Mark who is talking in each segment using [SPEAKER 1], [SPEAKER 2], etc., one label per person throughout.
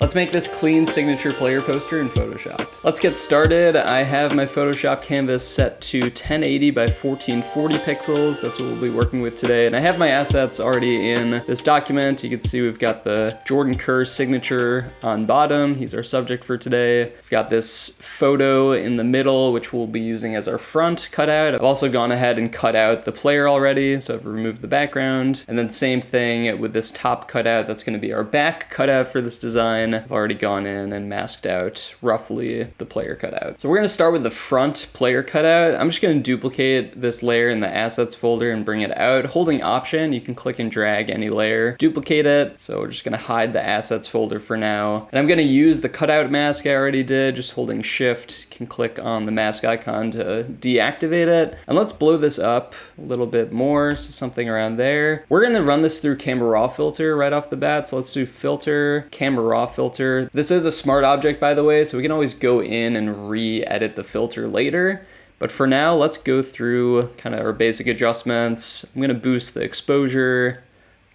[SPEAKER 1] Let's make this clean signature player poster in Photoshop. Let's get started. I have my Photoshop canvas set to 1080 by 1440 pixels. That's what we'll be working with today. And I have my assets already in this document. You can see we've got the Jordan Kerr signature on bottom. He's our subject for today. We've got this photo in the middle, which we'll be using as our front cutout. I've also gone ahead and cut out the player already, so I've removed the background. And then same thing with this top cutout. That's gonna be our back cutout for this design. I've already gone in and masked out roughly the player cutout. So we're gonna start with the front player cutout. I'm just gonna duplicate this layer in the assets folder and bring it out. Holding Option, you can click and drag any layer, duplicate it. So we're just gonna hide the assets folder for now. And I'm gonna use the cutout mask I already did, just holding Shift, can click on the mask icon to deactivate it. And let's blow this up a little bit more, so something around there. We're gonna run this through Camera Raw filter right off the bat. So let's do Filter, Camera Raw filter. This is a smart object, by the way, so we can always go in and re-edit the filter later. But for now, let's go through kind of our basic adjustments. I'm gonna boost the exposure,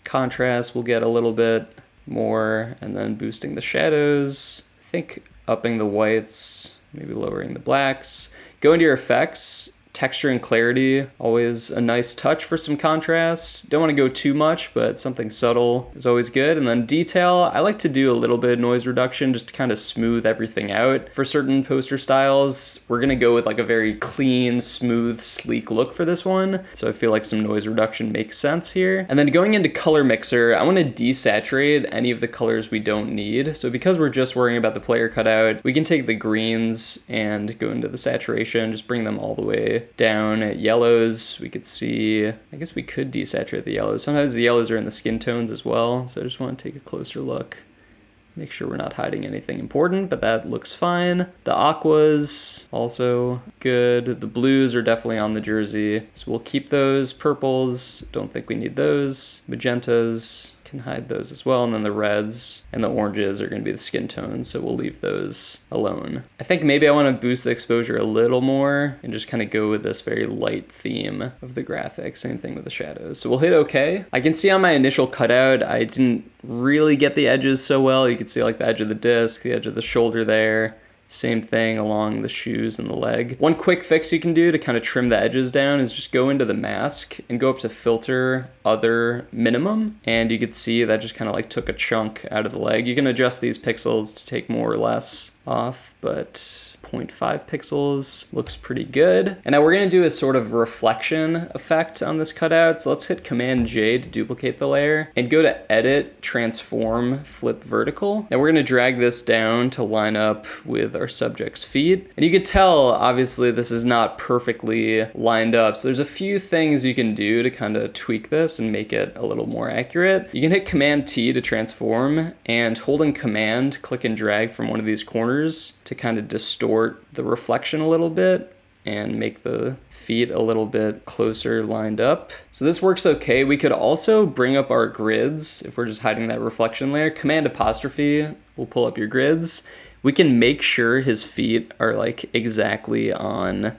[SPEAKER 1] contrast will get a little bit more, and then boosting the shadows. I think upping the whites, maybe lowering the blacks. Go into your effects. Texture and clarity, always a nice touch for some contrast. Don't want to go too much, but something subtle is always good. And then detail, I like to do a little bit of noise reduction just to kind of smooth everything out. For certain poster styles, we're gonna go with like a very clean, smooth, sleek look for this one. So I feel like some noise reduction makes sense here. And then going into color mixer, I want to desaturate any of the colors we don't need. So because we're just worrying about the player cutout, we can take the greens and go into the saturation, just bring them all the way down. At yellows, we could see, I guess we could desaturate the yellows. Sometimes the yellows are in the skin tones as well, so I just want to take a closer look. Make sure we're not hiding anything important, but that looks fine. The aquas, also good. The blues are definitely on the jersey, so we'll keep those. Purples, don't think we need those. Magentas, can hide those as well, and then the reds and the oranges are going to be the skin tones, so we'll leave those alone. I think maybe I want to boost the exposure a little more and just kind of go with this very light theme of the graphic. Same thing with the shadows. So we'll hit OK. I can see on my initial cutout, I didn't really get the edges so well. You can see like the edge of the disc, the edge of the shoulder there. Same thing along the shoes and the leg. One quick fix you can do to kind of trim the edges down is just go into the mask and go up to Filter, Other, Minimum. And you can see that just kind of like took a chunk out of the leg. You can adjust these pixels to take more or less off, but 0.5 pixels looks pretty good. And now we're gonna do a sort of reflection effect on this cutout. So let's hit Command J to duplicate the layer and go to Edit, Transform, Flip Vertical. Now we're gonna drag this down to line up with our subject's feet. And you can tell, obviously, this is not perfectly lined up. So there's a few things you can do to kind of tweak this and make it a little more accurate. You can hit Command T to transform, and holding Command, click and drag from one of these corners to kind of distort the reflection a little bit and make the feet a little bit closer lined up. So this works okay. We could also bring up our grids if we're just hiding that reflection layer. Command apostrophe will pull up your grids. We can make sure his feet are like exactly on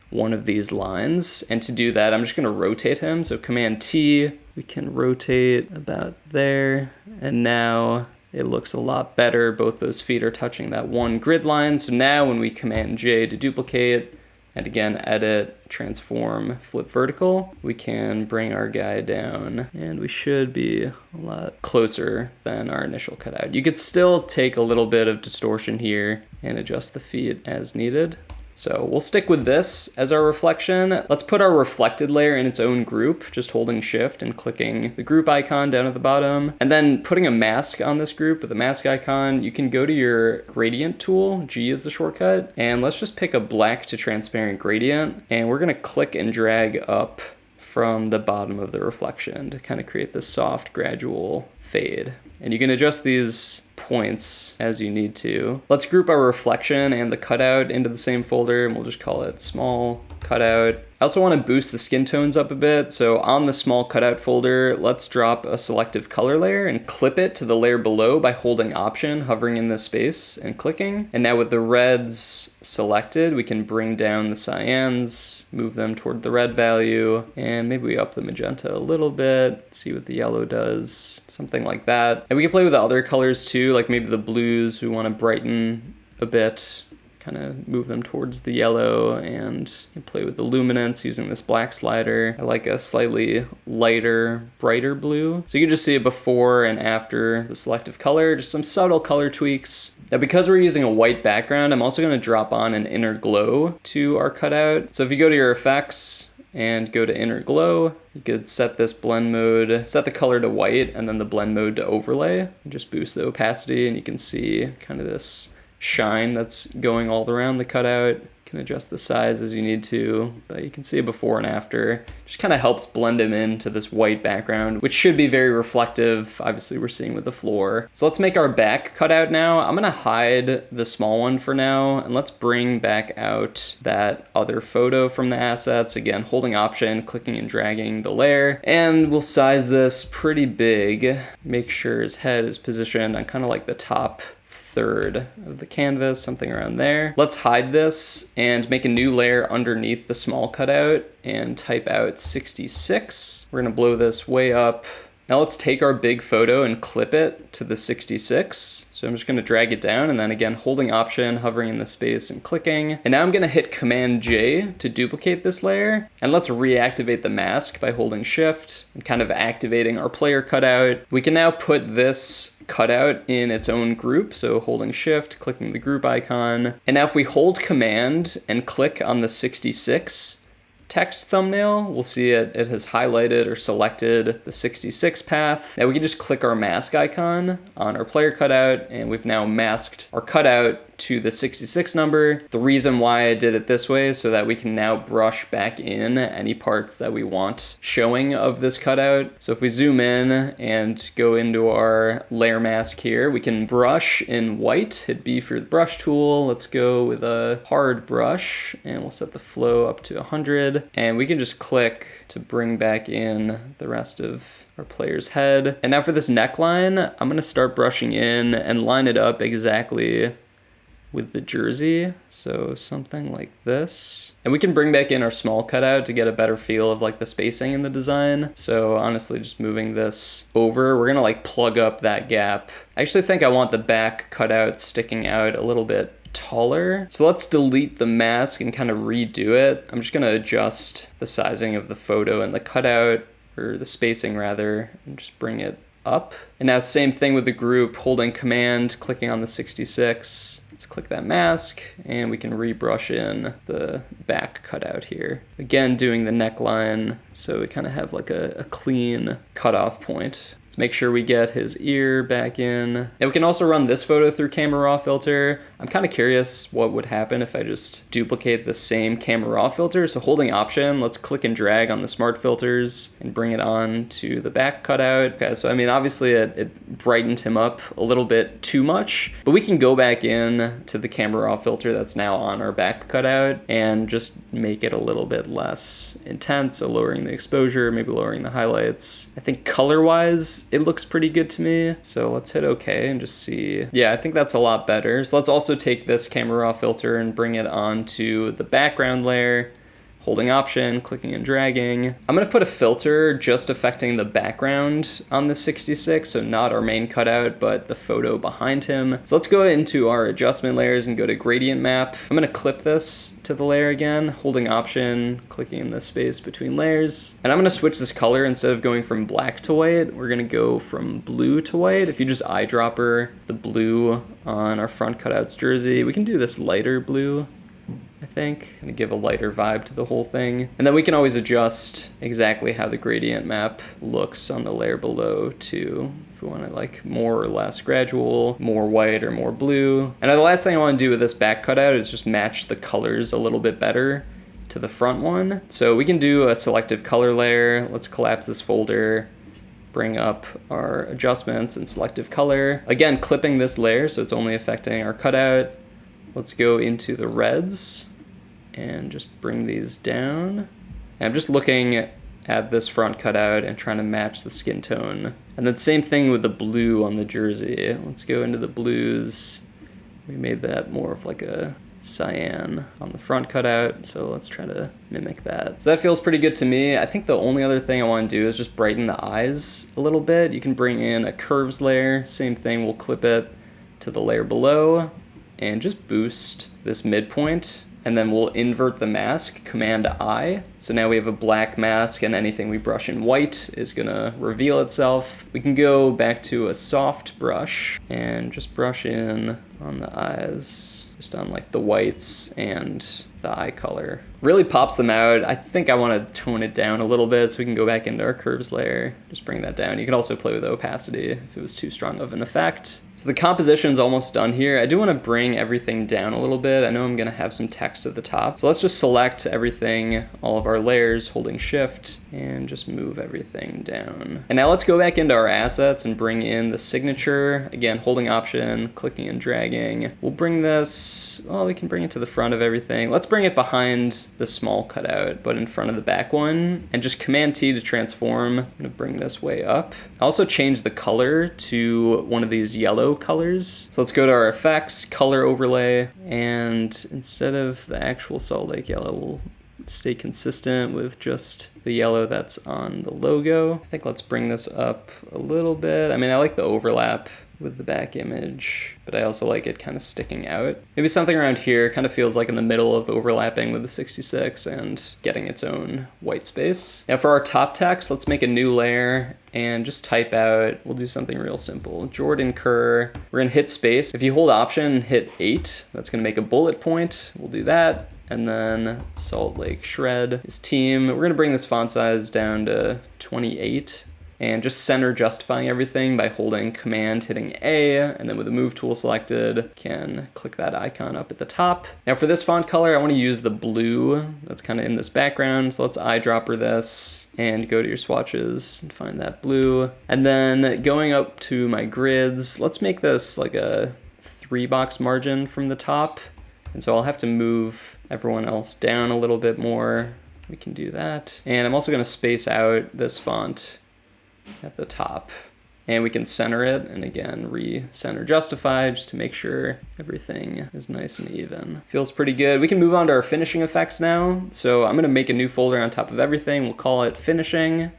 [SPEAKER 1] one of these lines. And to do that, I'm just gonna rotate him. So Command T, we can rotate about there. And now it looks a lot better. Both those feet are touching that one grid line. So now when we Command J to duplicate, and again, Edit, Transform, Flip Vertical, we can bring our guy down and we should be a lot closer than our initial cutout. You could still take a little bit of distortion here and adjust the feet as needed. So we'll stick with this as our reflection. Let's put our reflected layer in its own group, just holding Shift and clicking the group icon down at the bottom. And then putting a mask on this group with the mask icon, you can go to your gradient tool, G is the shortcut, and let's just pick a black to transparent gradient. And we're gonna click and drag up from the bottom of the reflection to kind of create this soft, gradual fade. And you can adjust these points as you need to. Let's group our reflection and the cutout into the same folder, and we'll just call it small cutout. I also want to boost the skin tones up a bit. So on the small cutout folder, let's drop a selective color layer and clip it to the layer below by holding Option, hovering in this space and clicking. And now with the reds selected, we can bring down the cyans, move them toward the red value, and maybe we up the magenta a little bit, see what the yellow does, something like that. And we can play with the other colors too, like maybe the blues we want to brighten a bit, kind of move them towards the yellow, and play with the luminance using this black slider. I like a slightly lighter, brighter blue. So you can just see it before and after the selective color, just some subtle color tweaks. Now because we're using a white background, I'm also gonna drop on an inner glow to our cutout. So if you go to your effects and go to inner glow, you could set this blend mode, set the color to white, and then the blend mode to overlay, and just boost the opacity, and you can see kind of this shine that's going all around the cutout. You can adjust the size as you need to, but you can see before and after. Just kind of helps blend him into this white background, which should be very reflective. Obviously we're seeing with the floor. So let's make our back cutout now. I'm gonna hide the small one for now, and let's bring back out that other photo from the assets. Again, holding Option, clicking and dragging the layer, and we'll size this pretty big. Make sure his head is positioned on kind of like the top third of the canvas, something around there. Let's hide this and make a new layer underneath the small cutout and type out 66. We're gonna blow this way up. Now let's take our big photo and clip it to the 66. So I'm just gonna drag it down, and then again, holding Option, hovering in the space and clicking. And now I'm gonna hit Command J to duplicate this layer. And let's reactivate the mask by holding Shift and kind of activating our player cutout. We can now put this cutout in its own group. So holding Shift, clicking the group icon. And now if we hold Command and click on the 66, text thumbnail, we'll see it has highlighted or selected the 66 path. Now we can just click our mask icon on our player cutout, and we've now masked our cutout to the 66 number. The reason why I did it this way is so that we can now brush back in any parts that we want showing of this cutout. So if we zoom in and go into our layer mask here, we can brush in white, hit B for the brush tool. Let's go with a hard brush, and we'll set the flow up to 100. And we can just click to bring back in the rest of our player's head. And now for this neckline, I'm gonna start brushing in and line it up exactly with the jersey, so something like this. And we can bring back in our small cutout to get a better feel of like the spacing in the design. So honestly, just moving this over, we're gonna like plug up that gap. I actually think I want the back cutout sticking out a little bit taller. So let's delete the mask and kind of redo it. I'm just gonna adjust the sizing of the photo and the cutout, or the spacing rather, and just bring it up. And now same thing with the group, holding Command, clicking on the 66. Let's click that mask, and we can rebrush in the back cutout here. Again, doing the neckline, so we kind of have like a clean cutoff point. Let's make sure we get his ear back in. And we can also run this photo through Camera Raw filter. I'm kind of curious what would happen if I just duplicate the same Camera Raw filter. So holding Option, let's click and drag on the smart filters and bring it on to the back cutout. Okay, so I mean, obviously it brightened him up a little bit too much, but we can go back in to the Camera Raw filter that's now on our back cutout and just make it a little bit less intense. So lowering the exposure, maybe lowering the highlights. I think color-wise, it looks pretty good to me. So let's hit OK and just see. Yeah, I think that's a lot better. So let's also take this Camera Raw filter and bring it onto the background layer. Holding Option, clicking and dragging. I'm gonna put a filter just affecting the background on the 66, so not our main cutout, but the photo behind him. So let's go into our adjustment layers and go to gradient map. I'm gonna clip this to the layer again, holding Option, clicking in the space between layers. And I'm gonna switch this color. Instead of going from black to white, we're gonna go from blue to white. If you just eyedropper the blue on our front cutout's jersey, we can do this lighter blue, I think, and give a lighter vibe to the whole thing. And then we can always adjust exactly how the gradient map looks on the layer below too, if we want to like more or less gradual, more white or more blue. And the last thing I want to do with this back cutout is just match the colors a little bit better to the front one. So we can do a selective color layer. Let's collapse this folder, bring up our adjustments and selective color. Again, clipping this layer so it's only affecting our cutout. Let's go into the reds and just bring these down. And I'm just looking at this front cutout and trying to match the skin tone. And then same thing with the blue on the jersey. Let's go into the blues. We made that more of like a cyan on the front cutout, so let's try to mimic that. So that feels pretty good to me. I think the only other thing I want to do is just brighten the eyes a little bit. You can bring in a curves layer, same thing, we'll clip it to the layer below and just boost this midpoint, and then we'll invert the mask, Command I. So now we have a black mask, and anything we brush in white is gonna reveal itself. We can go back to a soft brush and just brush in on the eyes, just on like the whites and the eye color. Really pops them out. I think I want to tone it down a little bit so we can go back into our curves layer, just bring that down. You can also play with opacity if it was too strong of an effect. So the composition's almost done here. I do want to bring everything down a little bit. I know I'm going to have some text at the top. So let's just select everything, all of our layers, holding shift, and just move everything down. And now let's go back into our assets and bring in the signature. Again, holding option, clicking and dragging. We'll bring this, well, we can bring it to the front of everything. Let's bring it behind the small cutout, but in front of the back one, and just Command T to transform. I'm gonna bring this way up. I also change the color to one of these yellow colors. So let's go to our effects, color overlay, and instead of the actual Salt Lake yellow, we'll stay consistent with just the yellow that's on the logo. I think let's bring this up a little bit. I mean, I like the overlap with the back image, but I also like it kind of sticking out. Maybe something around here kind of feels like in the middle of overlapping with the 66 and getting its own white space. Now for our top text, let's make a new layer and just type out, we'll do something real simple. Jordan Kerr, we're gonna hit space. If you hold option, hit 8, that's gonna make a bullet point. We'll do that. And then Salt Lake Shred is team. We're gonna bring this font size down to 28. And just center justifying everything by holding Command, hitting A, and then with the Move tool selected, can click that icon up at the top. Now for this font color, I want to use the blue that's kind of in this background, so let's eyedropper this and go to your swatches and find that blue. And then going up to my grids, let's make this like a 3-box margin from the top. And so I'll have to move everyone else down a little bit more. We can do that. And I'm also going to space out this font at the top, and we can center it, and again re-center justify just to make sure everything is nice and even. Feels pretty good. We can move on to our finishing effects now. So I'm going to make a new folder on top of everything. We'll call it finishing.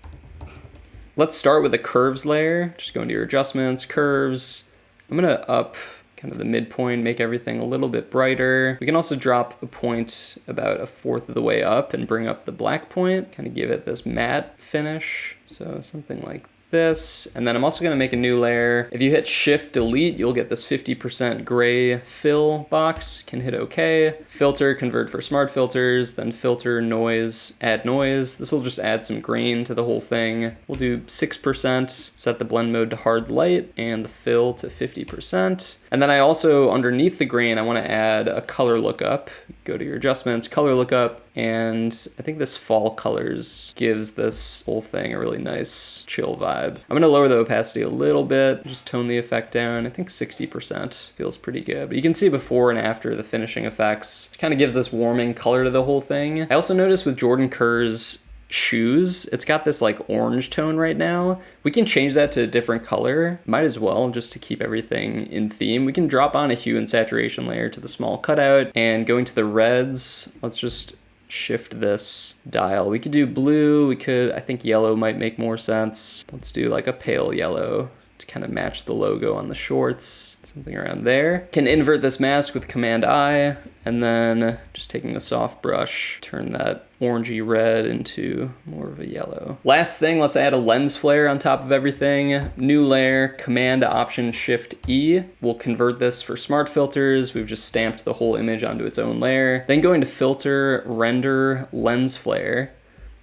[SPEAKER 1] Let's start with a curves layer. Just go into your adjustments, curves. I'm going to up kind of the midpoint, make everything a little bit brighter. We can also drop a point about 1/4 of the way up and bring up the black point, kind of give it this matte finish. So something like this. And then I'm also going to make a new layer. If you hit Shift Delete, you'll get this 50% gray fill box. Can hit OK. Filter, convert for smart filters, then filter, noise, add noise. This will just add some grain to the whole thing. We'll do 6%, set the blend mode to hard light, and the fill to 50%. And then I also, underneath the grain, I want to add a color lookup. Go to your adjustments, color lookup, and I think this fall colors gives this whole thing a really nice chill vibe. I'm gonna lower the opacity a little bit, just tone the effect down. I think 60% feels pretty good. But you can see before and after the finishing effects, it kind of gives this warming color to the whole thing. I also noticed with Jordan Kerr's shoes, it's got this like orange tone right now. We can change that to a different color, might as well, just to keep everything in theme. We can drop on a hue and saturation layer to the small cutout, and going to the reds, let's just shift this dial. We could do blue, we could, I think yellow might make more sense. Let's do like a pale yellow to kind of match the logo on the shorts, something around there. Can invert this mask with Command I, and then just taking the soft brush, turn that orangey red into more of a yellow. Last thing, let's add a lens flare on top of everything. New layer, Command Option Shift E. We'll convert this for smart filters. We've just stamped the whole image onto its own layer. Then going to filter, render, lens flare.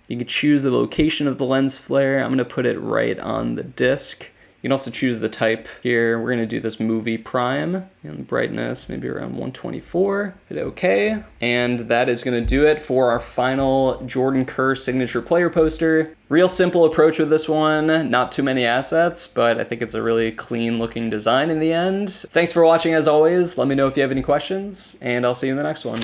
[SPEAKER 1] You can choose the location of the lens flare. I'm gonna put it right on the disc. You can also choose the type here. We're gonna do this movie prime, and brightness maybe around 124. Hit OK. And that is gonna do it for our final Jordan Kerr signature player poster. Real simple approach with this one, not too many assets, but I think it's a really clean looking design in the end. Thanks for watching as always. Let me know if you have any questions, and I'll see you in the next one.